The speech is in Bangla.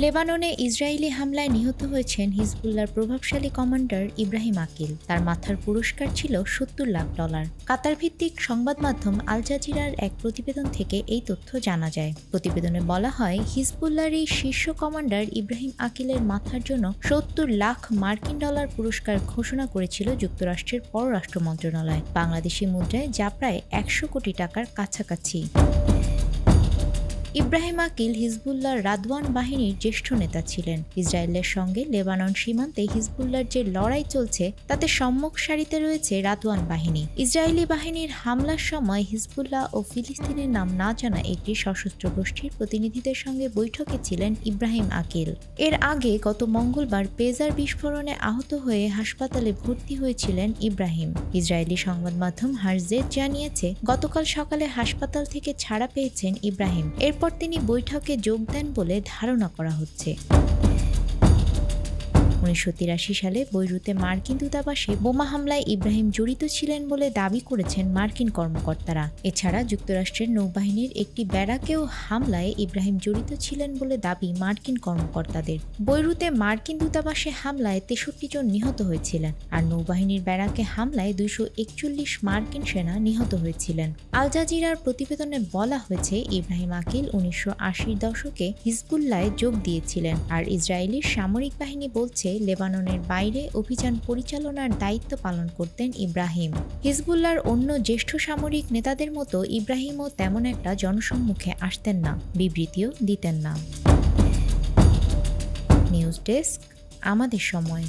লেবাননে ইসরায়েলি হামলায় নিহত হয়েছেন হিজবুল্লাহর প্রভাবশালী কমান্ডার ইব্রাহিম আকিল। তার মাথার পুরস্কার ছিল $70 লাখ। কাতার ভিত্তিক সংবাদ মাধ্যম আল জাজিরার এক প্রতিবেদন থেকে এই তথ্য জানা যায়। প্রতিবেদনে বলা হয়, হিজবুল্লাহর এই শীর্ষ কমান্ডার ইব্রাহিম আকিলের মাথার জন্য $70 লাখ পুরস্কার ঘোষণা করেছিল যুক্তরাষ্ট্রের পররাষ্ট্র মন্ত্রণালয়, বাংলাদেশি মুদ্রায় যা প্রায় 100 কোটি টাকার কাছাকাছি। ইব্রাহিম আকিল হিজবুল্লাহর রাদওয়ান বাহিনীর জ্যেষ্ঠ নেতা ছিলেন। ইসরায়েলের সঙ্গে লেবানন সীমান্তে হিজবুল্লাহর যে লড়াই চলছে তাতে সম্মুখ সারিতে রয়েছে রাদওয়ান বাহিনী। ইসরায়েলি বাহিনীর হামলার সময় হিজবুল্লাহ ও ফিলিস্তিনের নাম না জানা একটি সশস্ত্র গোষ্ঠীর প্রতিনিধিদের সঙ্গে বৈঠকে ছিলেন ইব্রাহিম আকিল। এর আগে গত মঙ্গলবার পেজার বিস্ফোরণে আহত হয়ে হাসপাতালে ভর্তি হয়েছিলেন ইব্রাহিম। ইসরায়েলি সংবাদ মাধ্যম হারজেট জানিয়েছে, গতকাল সকালে হাসপাতাল থেকে ছাড়া পেয়েছেন ইব্রাহিম। এরপর তিনি বৈঠকে যোগ দেন বলে ধারণা করা হচ্ছে। 1983 সালে বৈরুতে মার্কিন দূতাবাসে বোমা হামলায় ইব্রাহিম জড়িত ছিলেন বলে দাবি করেছেন মার্কিন কর্মকর্তারা। এছাড়া যুক্তরাষ্ট্রের নৌবাহিনীর একটি ব্যারাকেও হামলায় ইব্রাহিম জড়িত ছিলেন বলে দাবি মার্কিন কর্মকর্তাদের। বৈরুতে মার্কিন দূতাবাসে হামলায় 63 জন নিহত হয়েছিলেন, আর নৌবাহিনীর ব্যারাকে হামলায় 241 মার্কিন সেনা নিহত হয়েছিলেন। আল জাজিরার প্রতিবেদনে বলা হয়েছে, ইব্রাহিম আকিল 1980-র দশকে হিজবুল্লাহয় যোগ দিয়েছিলেন, আর ইসরায়েলি সামরিক বাহিনী বলছে লেবাননের বাইরে অভিযান পরিচালনার দায়িত্ব পালন করতেন ইব্রাহিম। হিজবুল্লাহর অন্য জ্যেষ্ঠ সামরিক নেতাদের মতো ইব্রাহিমও তেমন একটা জনসম্মুখে আসতেন না, বিবৃতিও দিতেন না। নিউজ ডেস্ক, আমাদের সময়।